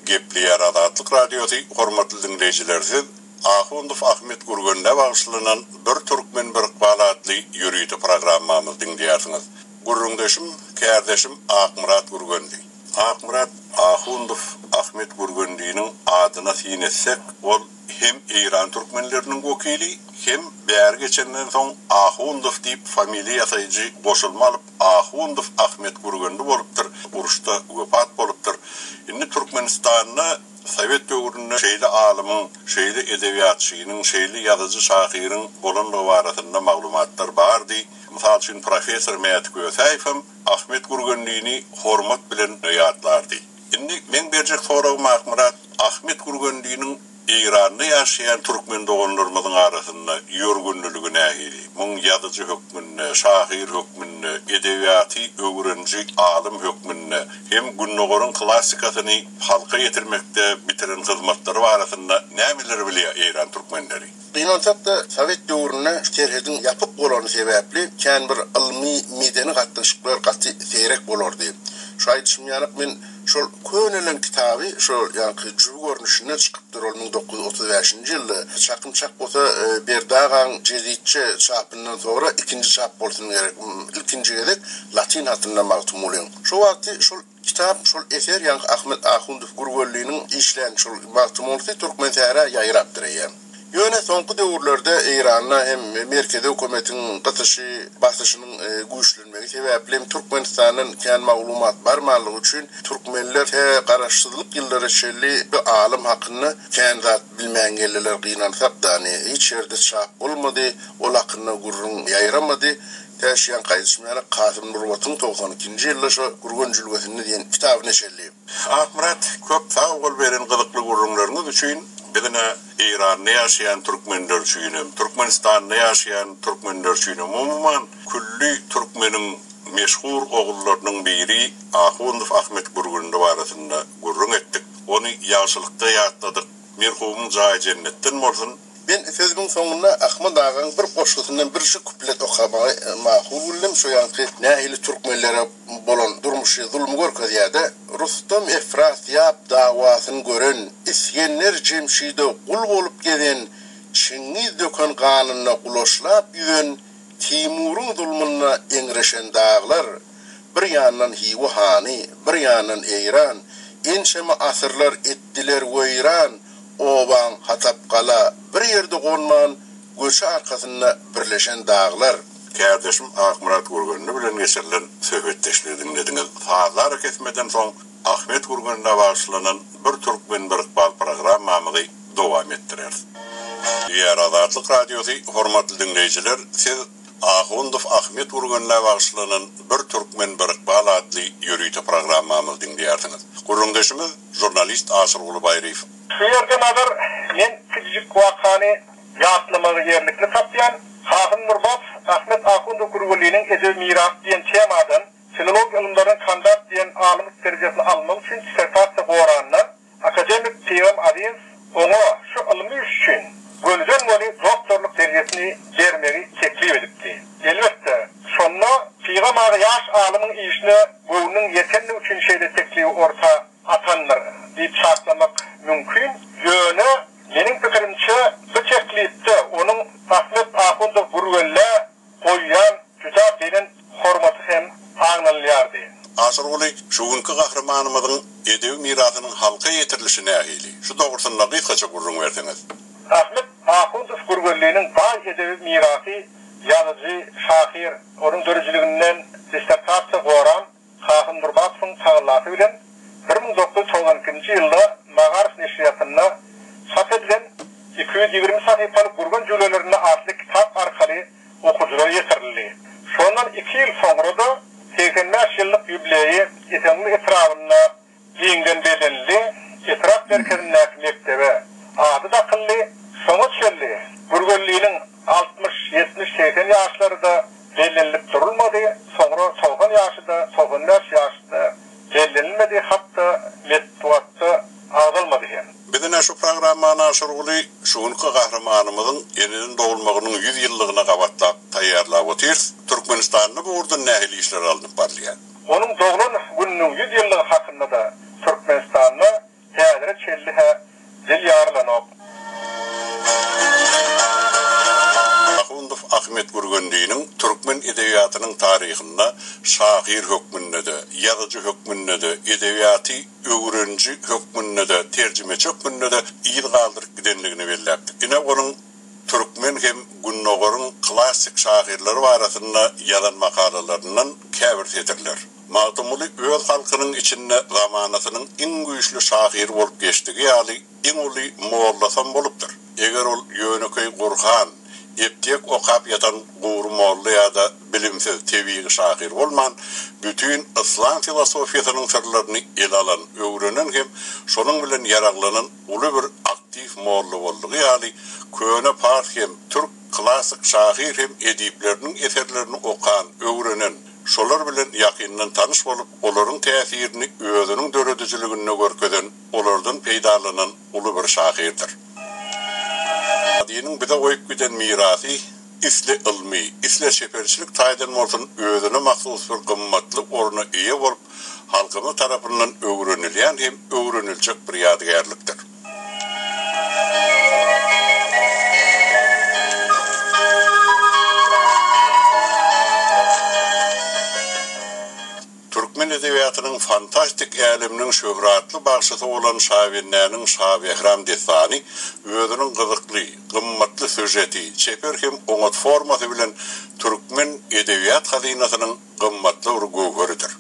Gepliyar Adatlık Radyosu hormatly dinleyijilersiz Ahundov Ahmet Gurgön'e bağışlanan bir Türkmen bir Iqbal adlı yürüyüşü programmamız dinleýärsiňiz. Gurrundaşym, kärdeşim Akmurat Gurgön'di. Akmurat Ahundov Ahmet Gurgön'diň adyna sinetsek, ol hem İran Türkmenlerinin wekili, hem bäri geçenden soň Ahundov diýip familiýa ýasaýjy goşulma alyp Ahundov Ahmet Gurgön'di bolupdyr. Uruşda wepat bolupdyr. Indi Türkmenistanyny Sovet döwründe şeýle alymyň, şeýle edebiýatçynyň, şeýle ýazyjy şahyryň bolanlygy barasynda maglumatlar bardy. Mysal üçin professor Mehmet Gösäýew Ahmet Gurgöndiňi hormat bilen ýatlardy. Indi men berjek soragym Akmurat, Ahmet Gurgöndiňiň İran'da yaşayan Türkmen doğanlarımızın arasında yorgunluğu nehiri, mun yazıcı hükmünne, şahir hükmünne, edebiyatı öğrenci alim hükmünne, hem Günnogor'un klasikasını halka getirmekte bitiren hizmetleri arasında nemileri biliyor İran Türkmenleri? Beynaltaqda Sovet döwrüne terhedin yapıp bolany sebäpli kän bir ilmi medeni gatnaşyklar gaty seýrek bolardy. Şu aýdyşym men şol könelen kitaby şol ýanky juw görnüşine çykypdyr 1935-nji ýylda. Çakymçak bolsa Berdagan jeditçe çapyndan sonra ikinji çap bolsun gerek. İlkinji gedek latin hatynda magtum bolan. Şu wagty şol kitap şol eser ýanky Ahmet Ahundov Gurgönliňiň işlen şol magtum bolsa türkmen täre ýaýrapdyr. Yöne soňky döwürlerde İran'a hem merkezi hökümetiň basyşynyň güýçlenmegi sebäpli Türkmenistanyň kän maglumat barmanlygy üçin türkmenler garaşsyzlyk ýyllary içinde bir alim hakyny kän zat bilmän gelleler gynansak da hiç ýerde çap bolmady, ol hakyna gurrun ýaýramady. Täşiýan gaýdyşym Kasym Nurwatyň 92-nji ýylda şu Gurgönjülügesini diýen kitaby neşelli. Akmurat, köp sag beren gyzykly gurrunlaryňyz üçin bizne İran'da yaşayan Türkmenler üçin, Türkmenistan'da yaşayan Türkmenler üçin umuman külli Türkmenin meşhur oğullarının biri Ahundov Ahmet Gurgön'de barasında gurrun ettik. Onu ýaşylykda ýatladyk. Merhumyň jaýy cennetten bolsun. Ben sözümün sonunda Ahmet Ağa'nın bir boşluğundan bir kuplet okamağı mahul buldum. Şu yankı nahili Türkmenlere bolan durmuşu zulmü görkeziyade Rustam Efrasyap davasını görün, isyenler cemşide kul bolup gelen, Çingiz döken kanunna kuloşlap yüzen, Timur'un zulmuna enreşen dağlar, bir yandan Hivahani, bir yandan İran, enşeme asırlar ettiler veyran, oban hatap kala, bir yerde konman, göçü arkasında birleşen dağlar. Kärdeşim Akmurat Gurgön'ü bilen geçirilen söhbetdeşleri dinlediniz. Fazla kesmeden son Ahmet Gurgön'e bağışlanan bir Türkmen bir Iqbal programmamızı devam ettirer. Diğer Adatlyk Radyosu hormatly dinleyijiler, siz Ahundov Ahmet Gurgön'e bağışlanan bir Türkmen bir Iqbal adlı yürüyüşü programmamızı dinleýärsiňiz. Gurrundaşymyz jurnalist Asyr Ulubayriýew. Şu yerden adır, men küçücük vakani yatlamağı yerlikli tapyan, Kasım Nurbat, Ahmet Ahundov Gurgönliňiň edebi miras diyen temadan, filolog ilimleriň kandidat diyen alymlyk derejesini almak üçin dissertasiýa goranlar, akademik Peyam Aziz oňa şu ilmi üçin bölgen boli doktorluk derejesini bermegi teklip edipdi. Elbetde, şonda Peyam ýaş alymyň işine göwüniň yetenligi üçin şeýle teklipi orta atanlar diýip şartlamak mümkün. Ýöne menin pikirimçe bu teklipde onuň Ahmet Ahundov Gurgön'le koýan juda derin hormaty hem aňlanýardy. Asyr Uly, şugunky gahramanymyzyň edebi mirasynyň halka ýetirilişi nähili? Şu dogrusyna gysgaça gurrun berdiňiz. Ahmet Ahundov Gurgönliňiň baý edebi mirasy ýazyjy, şahyr, onuň dörjiliginden dissertasiýa goran Kasym Nurbatyň taýlanmasy bilen 1992-nji ýylda Magarif neşriýatynda çap edilen 220 sahypalyk Gurgön jüýlelerini adly kitap arkaly okuwçylara ýetirildi. Şondan 2 yıl sonra da 85 yıllık yübleyi etemli etrafına giyingen bedelli etraf merkezindeki mektebe adı da kıllı sonuç geldi. Gürgönlüğünün 60, 70, 80 yaşları da belirlenip durulmadı. Sonra 90 yaşı da 95 yaşı da belirlenmedi. Hatta mettuatta ağzılmadı. Bizden şu programmana aşırılı şuunku kahramanımızın yeniden doğulmağının 100 yıllığına qabatlap tayarlap otirz. Türkmenistan'ı bu orada nəhili işler alınıp barlayan. Onun doğulun gününün 100 yıllığı hakkında da Türkmenistan'la teyadere çellihe zil yarılanıp. Ahundov Ahmet Gürgönlüğünün Türkmen edebiyatının tarihinde şair hükmünde de, yazıcı hükmünde de, edebiyatı öğrenci hükmünde de, tercümeçi hükmünde de iyi kaldırıp gidenliğini belirttik. Yine onun Türkmen hem Günnogor'un klasik şairleri arasında yazan makalalarından kâbir etirler. Mağdumulu öz halkının içinde zamanatının en güçlü şair olup geçtiği hali en ulu Moğollasan bolupdur. Eğer ol Yönököy Gurhan, Eptek okap yatan Gurmoğlu ya da bilimsiz tebii şair olman, bütün İslam filosofiyasının sırlarını el alan, öğrenen hem şonun bilen yaraqlanan ulu bir aktif Moğollu olduğu hali, köne part hem Türk klasik şair hem ediplerinin eserlerini okan, öğrenen, şolar bilen yakinden tanış olup, onların tesirini özünün döredücülüğünü görkeden, onlardan peydalanan ulu bir şairdir. Adinin bize oyup giden mirası, isle ilmi, isle şeperçilik taydan mortun özüne mahsus bir kımmatlı oruna iyi olup, halkımız tarafından öğrenilen hem öğrenilecek bir yadigarlıktır. Türkmen edebiyatının fantastik aleminin şöhratlı başçısı olan şairlerinin Şah Behram Destani, özünün kızıklı, kımmatlı süjeti, çeper hem onat forması bilen Türkmen edebiyat hazinasının kımmatlı bir gövheridir.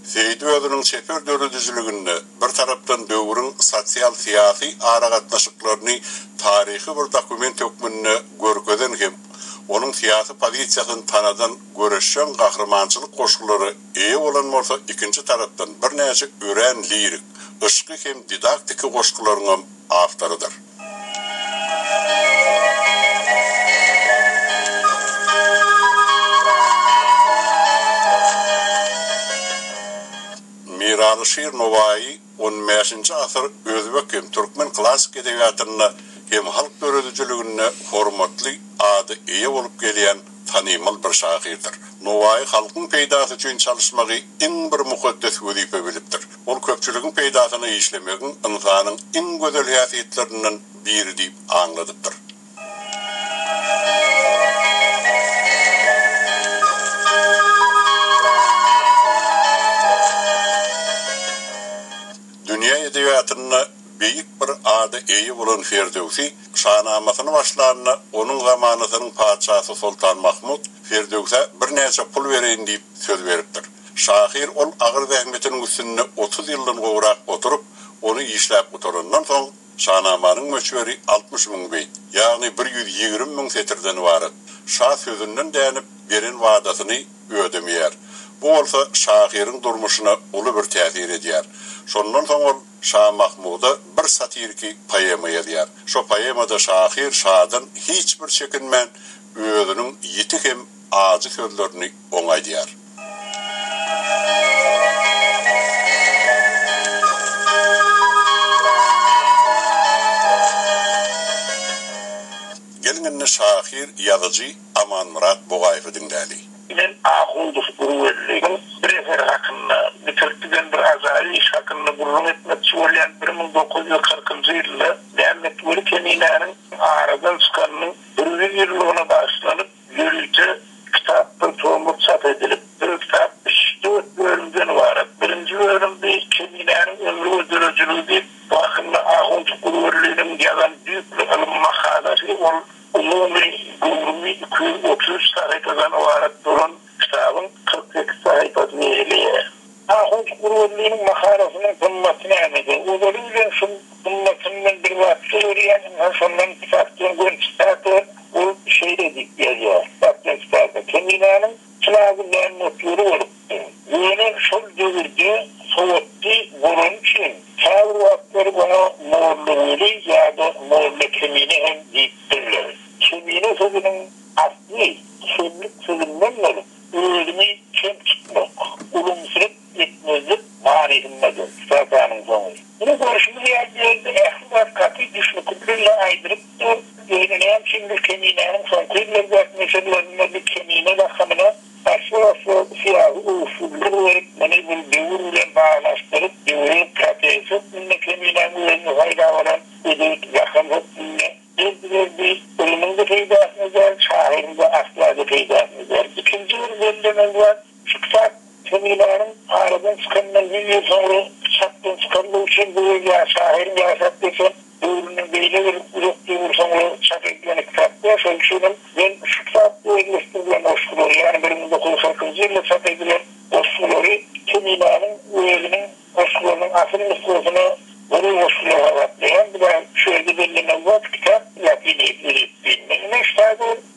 Seydi özünün çeper dörüdücülüğünde bir taraftan dövrün sosyal-siyasi aragatlaşıklarını tarihi bir dokument hükmünde görkeden hem onun siyasi pozisiyasını tanadan göreşen kahramançılık koşulları iyi olan morsa ikinci taraftan bir nece ören lirik, ışkı hem didaktiki koşullarının avtarıdır. Miralı şiir Novai 15. asır Özbek hem Türkmen klasik edebiyatında hem halk dörüdücülüğüne hormatlı adı iyi olup gelen tanımalı bir şairdir. Novai halkın peydası için çalışmayı en bir mukaddes vazife biliptir. Ol köpçülüğün peydasını işlemekin insanın en güzel hasetlerinden biri deyip anladıptır. Dünya edebiyatında büyük bir adı iyi olan Ferdowsi, şahnamasını başlarına onun zamanısının padişahı Sultan Mahmud, Ferdows'a bir nece pul vereyim deyip söz veriptir. Şair ol ağır zahmetinin üstünde 30 yıldan uğrak oturup, onu işlep oturundan son, şahnamanın möçveri 60 bin beyt, yani 120 bin setirden varıp, şah sözünden dayanıp verin vaadasını ödemeyer. Bu olsa şairin durmuşuna ulu bir tesir ediyor. Sondan sonra Şah Mahmud'a bir satiriki poema yazıyor. Şu poemada şair şahdan hiçbir çekinmen özünün yitik hem ağzı sözlerini onaylar. Gelin şair yazıcı Aman Murat Boğayf'ı dinledi. Ben Ahundov Gürgönlüğünün bir eser hakkında, bitirtiden bir azali iş hakkında burun etmekçi olan 1940 yılında Mehmet Veli Kemina'nın aradan çıkanının 100 yıllığına başlanıp yürüyce kitapta tohumut çap edilip bir kitap 4 bölümden var. Birinci bölümde Kemina'nın ömrü öldürücülüğü deyip bu hakkında Ahundov Gürgönlüğünün yazan büyük bir ilim makalası ol. Umumi 230 sayfadan olarak duran kitabın 48 sayfasını eliyor. Ahundov Gürgönlüğünün makarasının tınması atmamede. O bölümden bunlarından bir vakti öğreyen, sondan faktörün görüntüsü o şey dedik yazıyor. Faktörün Kemina'nın çılağından notları olup yine sol devirde soğuttu bunun için. Çağrı vakitleri bana morluğuyla ya da morlu Kemine hem deyiptirler. Kemine sözünün aslı kimlik sözünden olup ölümü kim tutmak, ulumsuzluk etmezlik marifimdedir. Satanın sonu. Bunu görüşümüz yerde ehlimat katı düşmekle aydırıp yayınlayan şimdi Kemine'nin son kıyımları mesellerinde bir Kemine rakamına aşağı siyahı usulleri öğretmeni bir devurla bağlaştırıp devurun katıysa bununla Kemine'nin öğrenme fayda olan ödülük rakamı bir ölümünde peydasını der, şahirinde asla da peydasını der. İkinci bir bölümümüz var. Çıksak Kemine'nin aradan çıkanından bir yıl sonra çaptan çıkanlığı için bu ya şahirin yasak desem devurunun beyle bir uzak devur sonra çap eklenik tatlı. Şunun ben çıksak bu elleştirilen oşkuları yani 1940 yılında çap edilen oşkuları Kemine'nin üyelinin oşkularının asıl nüfusunu bunu oşkulara atlayan bir de şöyle belirlenen var kitap yapıyla bilmem. İşte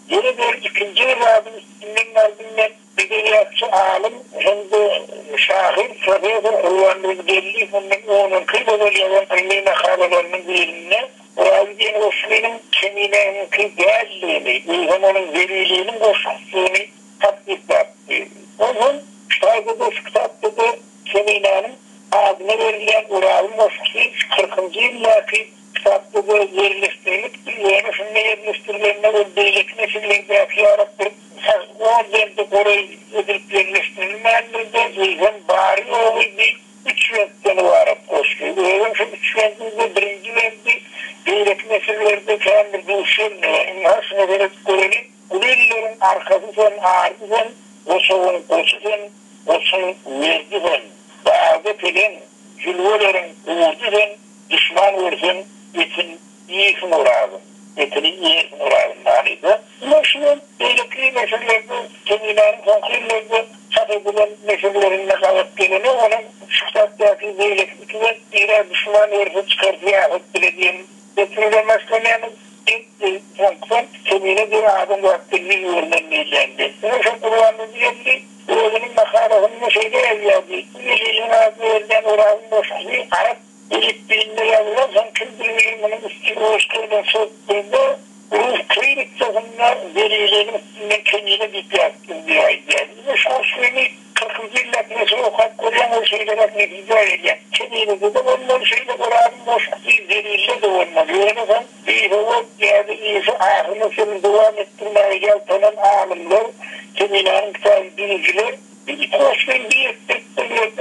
yeni bir ikinci rabın üstünden ardından edebiyatçı alim hem de şahir Fadıl'ın kullandığı belli onun kıybodalıyan ilmi makalalarının birine Razi'nin oşluğunun Kemine'nin değerliğini, onun deliliğinin oşluğunu tatbik etti. Onun şahide kitapta da Kemine'nin adına verilen Ural'ın oşluğu 40. yıllaki kitapta da yerleştirilip yani şununla yerleştirilenler o devlet meselelerde yapıyarak o derde orayı edilip yerleştirilmeyenlerde zeyzen bari oğluydu. 3 yöntten var koşuyor. Öyle şu 3 yöntemde birinci verdi. Devlet meselelerde kendi buluşuyor. İnharsına verip görelim. Kulillerin arkası sen ağrı sen, o soğun koçu sen, o soğun verdi sen. Dağda pelen, cülvelerin uğurdu sen, düşman versin, etin iyisin uğradın. Etini iyisin uğradın manide. Ama şimdi devletli meselelerde, Kemine'nin konkrillerde çat edilen meselelerinle kalıp geleni onun şıktaktaki devletlikine birer düşman versin çıkartıya yahut belediyenin getirilemezlemenin son Kemine bir adım vaktilliği öğrenmeyeceğinde. Bunu çok kullandığı diyebilir. Özünün makarasının şeyde yazıyordu. Üyeliğin adı verilen oranın boşluğu Arap ilip bilimde yazılan son kim bilmeyin bunun üstüne hoşluğundan soktuğunda Rus kıyılık tarafından verilerin üstünden Kemine bir yaptım diye geldi. Ve şu hoşluğunu 40. yıllık mesela okat koruyan o şeyler netice edilen. Kemine'de de onların şeyle oranın boşluğu veriyle de olmalı. Yani bir hava geldi iyisi ahını seni devam ettirmeye gel tanan alimler Kemine'nin kitabı biliciler bir koşmayı bir ettiriliyor.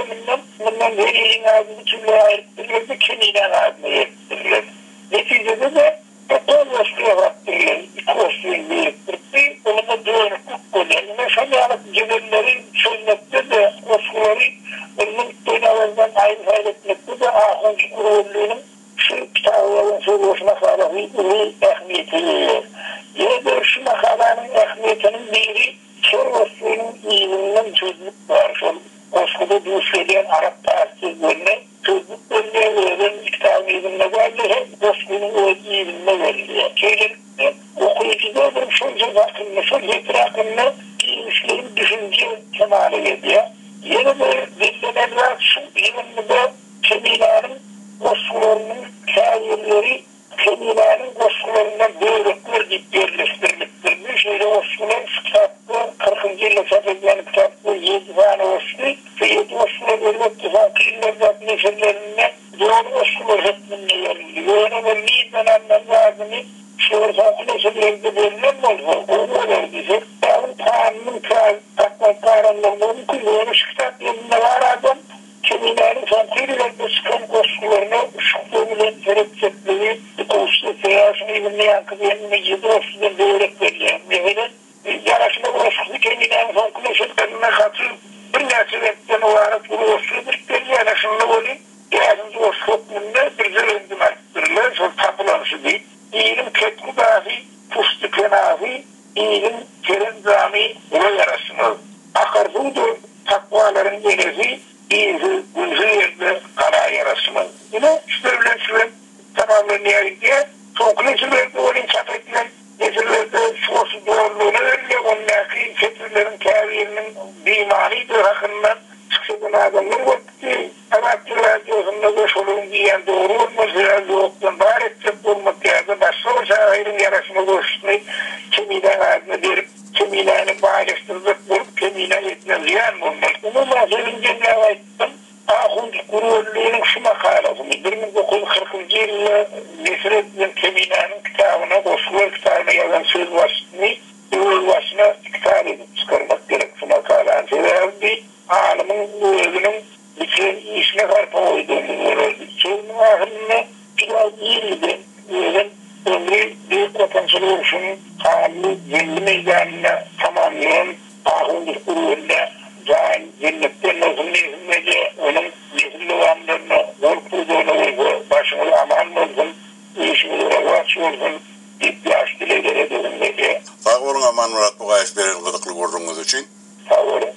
Bundan veriliğin ağzını türlü ayırttırılıyor. Kemine'nin ağzını ayırttırılıyor. Neticede de o koşmaya baktırılıyor. Koşmayı bir ettirdi. Onun da doğruluk koyuyor. Mesela cebellerin çözmekte de koşmaları onun dönelerden ayrı hayretmekte de ahıncı kurulluğunun şu kitabların söylüyorsun makalası iyi ehmiyeti veriyor. Ya da şu makalanın ehmiyetinin biri Çorvası'nın iyiliğinden çözlük var. Osmanlı'da bu söyleyen Arap tarihçilerine çözlük bölümlerinin kitabın iyiliğine veriliyor. Hep Osmanlı'nın o iyiliğine veriliyor. Söyledikten okuyucuda bir söz hakkında, söz hakkında giymişlerin düşünce kemale geliyor. Yeni bir belirlenenler şu yılında Kemine'nin Osmanlı'nın şairleri Kemine'nin Osmanlı'ndan böğretler gibi yerleştirilmiştir. Bir şeyde Osmanlı'nın kitapta 40. yılda çap edilen kitapta 7 tane Osmanlı ve 7 Osmanlı devlet fakirlerden meselelerinden doğru Osmanlı hükmünde veriliyor. Yani bu neyden anlamlarını şuur fakir meselelerde verilen mi olsa o verildi. Yani Tanrı'nın takmak karanlarının kullanmış kitap yerinde var adam. Kemine'nin fakirlerinde çıkan Osmanlı'na şüpheliyle tereddütleri koştu. Seyasını ilimle yankı yerine 7 Osmanlı'dan devlet veriyor. Mesela yarışma Osmanlı Kemine'nin fakirlerine katıl bir nesebepten olarak bu Osmanlı'dır. Bir yarışında olayım. Yazıcı Osmanlı'nda bir zırhındım arttırılır. Sonra tapılanışı değil. İlim ketku dahi, pustu kenahi, ilim kerenzami buna yarasınız. Akarbudur takvaların yenezi İyi, bu yerde kara yarasını olmaz. Yine üstlerle tamamlanıyor diye soğuklaşırlardı onun çapetinden getirirlerdi soğusu doğruluğunu veriyor. Onlardaki fetrlerin teorinin bimarıydı hakkından çıkışıdan adamlar vakti. Amatör radyosunda koşulun diyen doğru olmaz. Yoktan bari edecek olmak yazdı. Başka olsa ayrım yarasını koşmayı kemiğden adını verip kemiğlerini bağıştırdık bulup kemiğine yetmez ziyan olmaz. Bunu bahsedince ne vaittim? Ahund Kurulluğunun şu makalesini 1940 yılında Nesrettin Kemine'nin kitabına, Osman kitabına yazan söz başına kitap edip çıkarmak gerek şu makalenin. Sebebi alimin bu özünün bütün işine karpa koyduğunu görüldü. Sözünün ahirinde biraz iyiydi. Özün ömrü büyük potansiyel oluşunun hali belli meydanına tamamlayan Ahund Kurulluğunda cennetten olsun neyse onun nesil olanlarına korktuğunu olsun, başımız aman olsun, işimiz uğraş olsun, ihtiyaç dileğleri edilmedi. Sağ olun Aman Murat bu gayet veren gıdıklı gördüğünüz için. Sağ olun.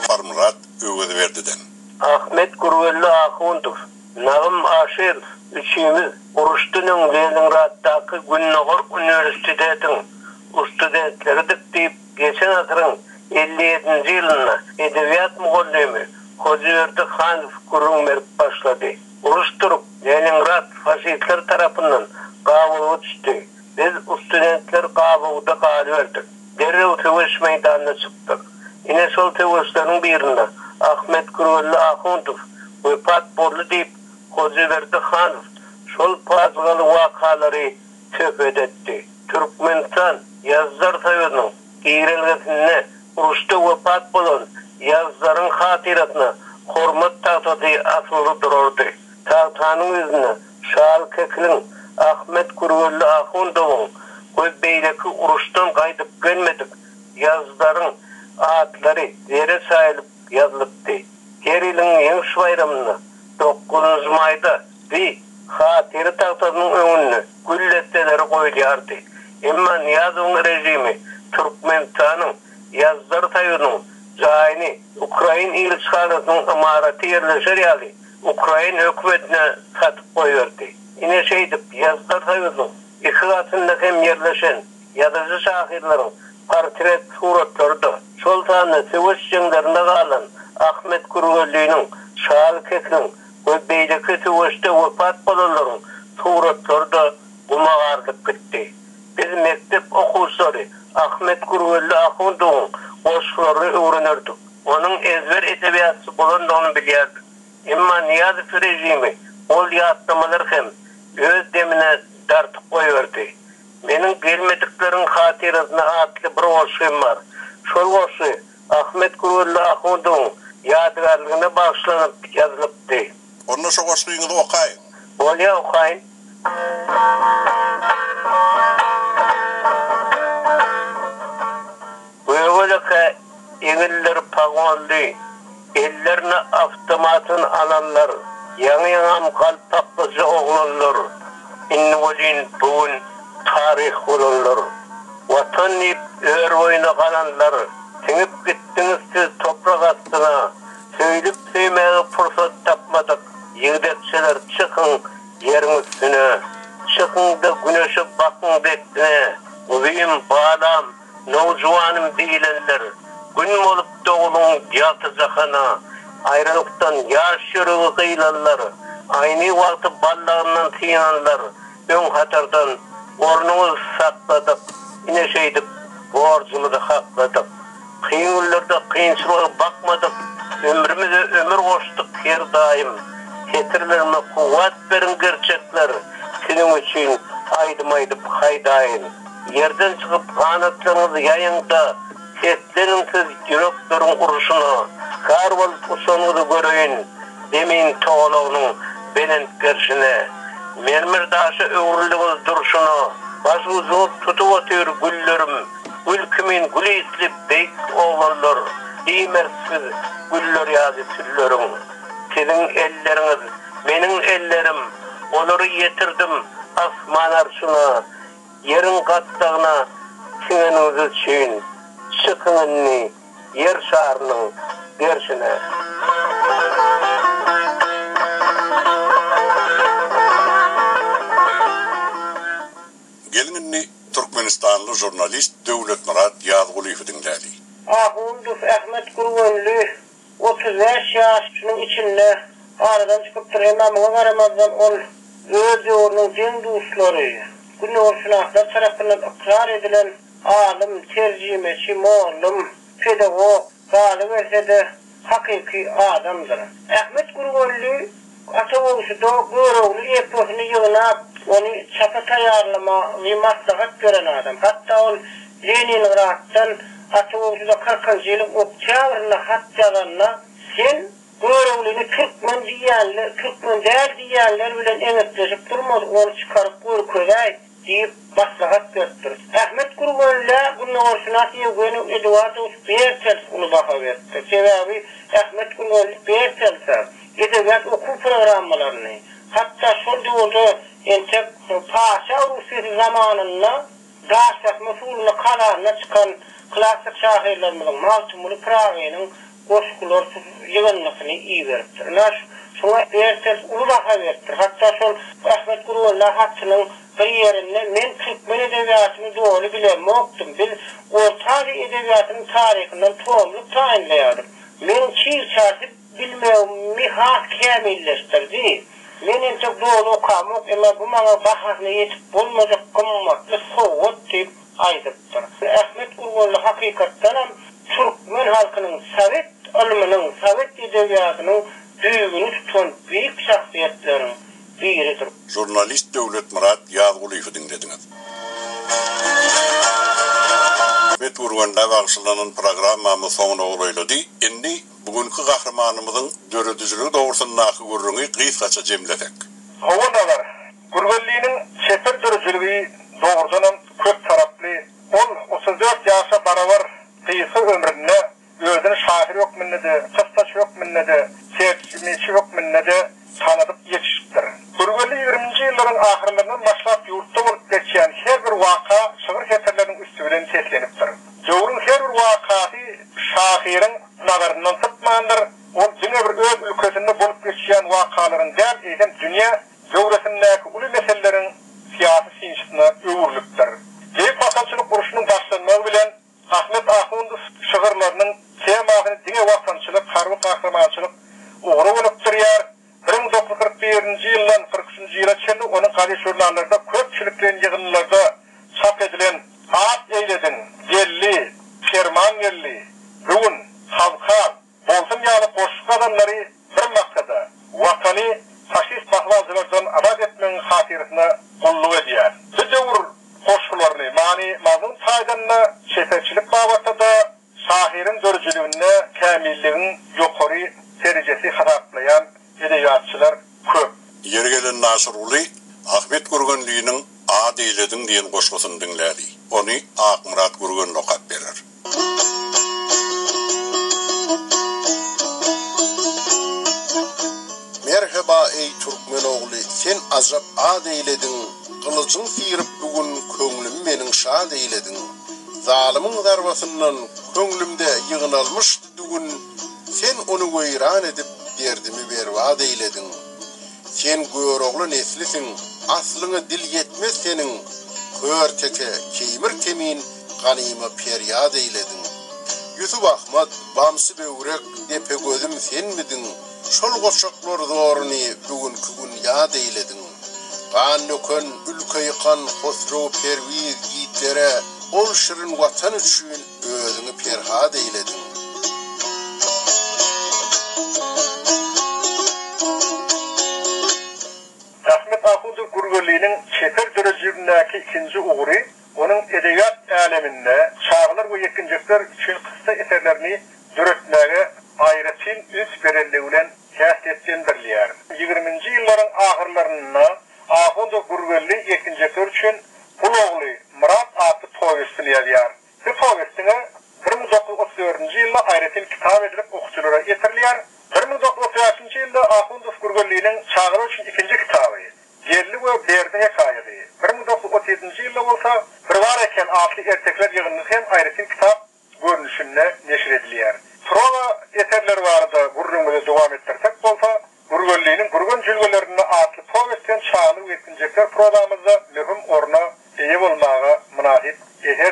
Far Murat Öğüdü Verdi'den. Ahmet Kurvelli Ahundov, Nağım Aşir, üçümüz Uruştu'nun Leningraddaki Günnogor Üniversitetin studentleri deyip geçen asırın 57. yılına edebiyat muallimi Hocaverdi Khanov kurulmaya başladı. Uruşturup Leningrad faşistler tarafından qabuğa düştü. Biz studentler qabuğda qalıverdik. Derrev tövüş meydanına çıktık. Yine sol tövüşlerin birinde Ahmet Kurvelli Ahundov vefat boldu deyip Hocaverdi Khanov sol pazgalı vakaları töhfet etti. Türkmenistan Yazlar Tayvan'ın giyrelgesine Uruşta vefat bolan yazların hatiratına hormat tahtati asılı dururdu. Tahtanın yüzüne Şahal Kekil'in Ahmet Kurvelli Ahundov'un Göbeydeki Uruş'tan kaydıp gelmedik yazların adları yere sayılıp yazılıptı. Her ilin Yeniş Bayramı'na 9. Mayda bir hatiri tahtanın önüne gülletteleri koyuyordu. Ama Niyaz'ın rejimi Türkmenistan'ın Yazlar Tayvan'ın cahini Ukrayna ilişkilerinin imarati yerleşir yali Ukrayna hükümetine satıp koyuyordu. Yine Yazlar Tayvan'ın iki katında hem yerleşen yazıcı şahirlerin portret suratları Sultanı Sivas cengarında kalan Ahmet Kurvelli'nin Şahal Kekil'in ve Beydeki Sivas'ta vefat bolanların suratları da umağarlık gitti. Biz mektep okusları Ahmet Kurvelli Ahundov'un boşlarını öğrenirdik. Onun ezber edebiyatı bulan da onu bilirdik. Ama Niyazov rejimi ol yatlamalar hem öz demine dartıp koyuyordu. Benim gelmediklerin hatirasına adlı bir olşuyum var. Şol olşuy Ahmet Kurvelli Ahundov'un yadigarlığına bağışlanıp yazılıptı. Onunla şu olşuyunu da okuyun. Ol ya okuyun. Böylece eğiller pagonlu, ellerine avtomatın alanlar, yanıyam kalpaklıcı oğlanlar, invalin bugün tarih olanlar, vatan ip öğür oyuna kalanlar, sinip gittiniz siz toprak astına, söyleyip söymeye fırsat tapmadık, yıldakçılar çıkın yerin üstüne, çıkın da güneşe bakın bektine, uzayım bağlam, Nojuvanım değilenler, gün olup doğulun yatızacakana, ayrılıktan yaş yürüğü kıyılanlar, aynı vakti ballağından tıyınanlar, ön hatardan ornumuz sakladık, yine borcumuzu hakladık. Kıyınlarda kıyınçılığa bakmadık, ömrümüze ömür koştuk her daim. Getirlerime kuvvet verin gerçekler, senin için aydım haydayın. Yerden çıkıp kanatlarınızı yayında, seslerin siz yüreklerin uruşunu, karvalık usonunuzu göreyim, demeyin toğluğunun benen gerşine. Mermer daşı öğürlüğünüz duruşunu, başınızı tutup atıyor güllerim, ülkümün gülü islip beyk oğlanlar, değmersiz güller yazı türlerim. Sizin elleriniz, benim ellerim, onları getirdim asman arşına, yerin kattağına sineniz için çıkınını yer şarının gerçine. ýaly jurnalist Döwlet Murat Ýazgulyw dinlädi. Ahundus Ahmet Gurgönlü 35 ýaşynyň içinde aradan çykyp durýan ama garamazdan ol öz ýolunyň diň dostlary, günörsünahlar tarapyndan ikrar edilen alim, terjimeçi, muallim, pedagog, galyp etse hakyky adamdyr. Ahmet Gurgönlü Atawuşda görewli eposyny ýygnap, ony çapa taýýarlama we maslahat gören adam. Hatta ol Leningraddan Atawuşda 40-njy ýylyň oktýabryna hat ýazanna sen görewlini Türkmen diýenler, Türkmen däl diýenler bilen eňetleşip durmaz, ony çykaryp görkezäý diýip maslahat götürdi. Ahmet Gurgönlü bunu orşunat ýögeni Eduardo Bertel ulu baha berdi. Sebebi Ahmet Gurgönlü Bertel edebiyat okul programmalarını, hatta şol döwürde entek Paşa Rusyasy zamanynda gaşak mesuluna kalaryna çykan klassik şairlerimiň Maltumly Pragynyň goşgular ýygynyny iýeripdir. Şoňa Bertel ulu baha berdi. Hatta şol Ahmet Gurgönlü hatçynyň bir ýerinde men Türkmen edebiýatyny dogry bilemokdym. Bil orta edebiýatynyň taryhynyň tomlyk taýinleýärdim. Men çiğ bilmemi hak kamilleştirdi. Menin çok doğru okamok ama bu bana bahasına yetip bulmayacak kımmatlı soğut deyip aydıptır. Ahmet Gurgönlü hakikatten Türkmen halkının Sovet ilminin, Sovet edebiyatının büyüğünü tutan büyük şahsiyetlerin biridir. Jurnalist Döwlet Murat Ýazgulyw dinlediňiz. Ahmet Gurgönlü bagşylanan programmamy soňuna golaýlady. Endi bugünkü gahramanymyzyň döredüzligi dogrusundaky gurruny gysgaça jemledik. Howadalar Gurgönlüň sefer döredüzligi dogrudan köp taraply, ol 34 ýaşa barabar gysga ömründe özüni şair hökmünde, kyssaç hökmünde, terjimeci hökmünde tanadyp ýetişipdir. Gurgönlü 20-nji ýyllaryň ahyrlaryndan başlap ýurtda bolup geçýän her bir waka şygyr heterleriň üstü bilen seslenipdir. Döwrüň her bir wakasy şahirin nazaryndan sypmandyr. Ol diňe bir öz ülkesinde bolup geçýän wakalaryň däl eýsem dünýä döwretindäki uly meseleleriň syýasy sinçine öwürlükdir. Ýeňi pasançylyk uruşynyň başlanmagy bilen Ahmet Ahundus şygyrlarynyň temasyny diňe wagtynçylyk, harby kahramançylyk ugry bolup durýar. 1941-nji ýyldan 43-nji ýyla çenli onuň galy jurnallarda köpçülikden ýygynlarda çap edilen At eýledin, Gelli, Ferman gelli, Rugun, Halka, Bolsun ýaly goşuk adamlary bir maksada watany faşist mahwazlardan azat etmeň hatyrysyna golluk edýär. Bu döwür goşuklaryny, mani mazlum taýdanna şeferçilik babatda şahirin dörjüligine kamilligin ýokary derejesi haraplayan edebiýatçylar köp. Ýergelen Nasir Uly Ahmet Gurgönlüň Ad eýledin diýen goşgusyny dinlädi. Ony Akmurat Gurgönlü okap berer. Merhaba ey Türkmen oğlu, sen azap ad eyledin, kılıcın sıyırıp bugün köңlüm meniň şad eyledin. Zalimin zarbasından köңlümde yığınalmıştı bugün, sen onu göyran edip derdimi berbat eyledin. Sen göroğlu neslisin, aslını dil yetmez senin, kör teke keymir kemin ganima peryad eyledin. Yusuf Ahmad, Bamsı Böwrek, depe gözüm sen midin? Şol goşaklar zoruny bugünkü gün ýad eyledin. Gan nökön ülke ýykan Hosrow Perwiz giýitlere ol şirin watan üçin özüňi perhad eyledin. Ahmet Ahundus Gurgönlüň çeper döredüzligindäki ikinji ugry, onuň edebiýat aleminde çağlar we ýekinjekler üçin kıssa eserlerini döretmäge aýratyn üs berendigi bilen häsiýetlendirilýär. 20-nji ýyllaryň ahyrlarynda Ahundus Gurgönlü ýekinjekler üçin bu ogly Murat adly powestini ýazýar. Bu powestine 1934-nji ýylda aýratyn kitap edilip okuwçylara ýetirilýär. 1935-nji ýylda Ahundus Gurgönlüň çağlar üçin ikinji kitaby Gelli we Berdi hekaýaty. 1937-nji ýylda bolsa Bir var eken adly ertekler ýygyny hem aýratyn kitap görnüşinde neşir edilýär. Prova eserleri barada gurrumyzy dowam etdirsek bolsa, Gurgönlüň Gurgön jülgelerinde adly powestden çağlar ýetinjekler programymyzda möhüm orna eýe bolmaga münasip eher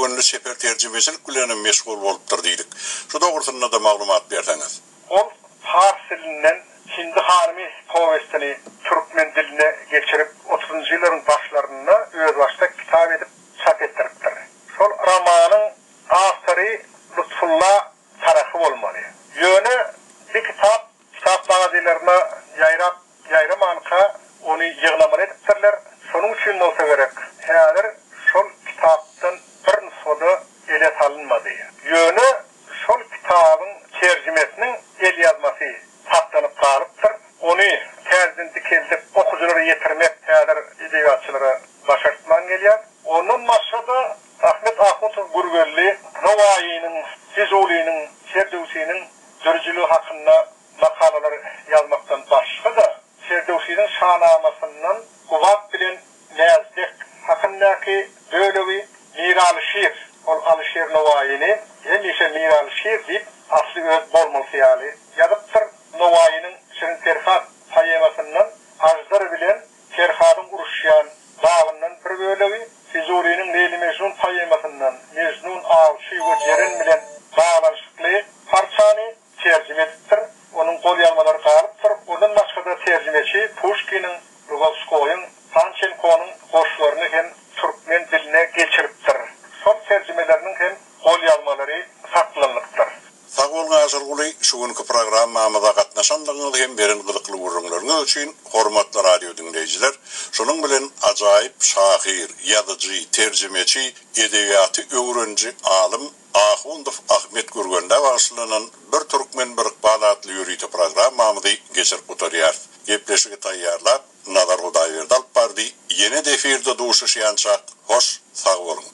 gönlü sefer tercümesilik bilen meşgul bolupdyr diýdik. Şu dogrusyna da maglumat berseňiz. Ol Fars dilinden Hindi Harimi povestini Türkmen diline geçirip 30-njy ýyllaryň başlaryna öz başda kitap edip çap etdiripdir. Şol romanın awtory Lutfullah Tarahy bolmaly. Ýöne bir kitap bagazlaryna ýaýramanka onu ýyglamaly edipdirler. Şonuň üçin bolsa gerek. Häzir şol kitapdan bir nusxada ele salınmady. Ýöne şol kitabyň terjimesiniň el ýazmasy saptanyp galypdyr. Onu täzeden dikildip okuwçylara ýetirmek häzir edebiýatçylara başartman gelýär. Onun maksady Ahmet Ahmetow Gurgölli Nowaýynyň, Fizuliýnyň, Serdowsynyň dörjüligi hakynda makalalar ýazmakdan başga da Serdowsynyň şahnamasyndan Kubat bilen näzdek hakyndaky bölewi Miraly şiir, ol Alişer Nowaýyny, hemişe Miraly şiir diýip asly öz bolmaly ýaly ýazypdyr. Nowaýynyň Şirin Terhat poemasyndan Ajdar bilen Terhatyň uruşýan dagyndan bir bölewi, Fizuliýnyň Leyli Mecnun poemasyndan Mecnun awşy we jeren bilen baglanşykly parçany terjime etdir. Onun gol ýazmalary galypdyr. Ondan başga da terjimeçi Pushkin'in, Rugolskoýyň, Panchenko'nyň goşlaryny hem türkmen diline geçiripdir. Son terjimeleriniň hem gol ýazmalary saklanlypdyr. Sag bolgaňyz Guly, şu günkü programmamyza gatnaşandygyňyz hem beren gyzykly gurulmaryňyz üçin hormatly radio dinleýijiler. Şonuň bilen ajaýyp şahyr, ýazyjy, terjimeçi, edebiýaty öwrenji alim Ahundow Ahmet Gurgönde başlanan bir türkmen bir balatly ýürüýte programmamyzy geçirip oturýar. Gepleşigi taýýarlap Nazar Hudaýberdi alyp bardy. Ýene de efirde duşuşýançak. Hoş, sag bolun.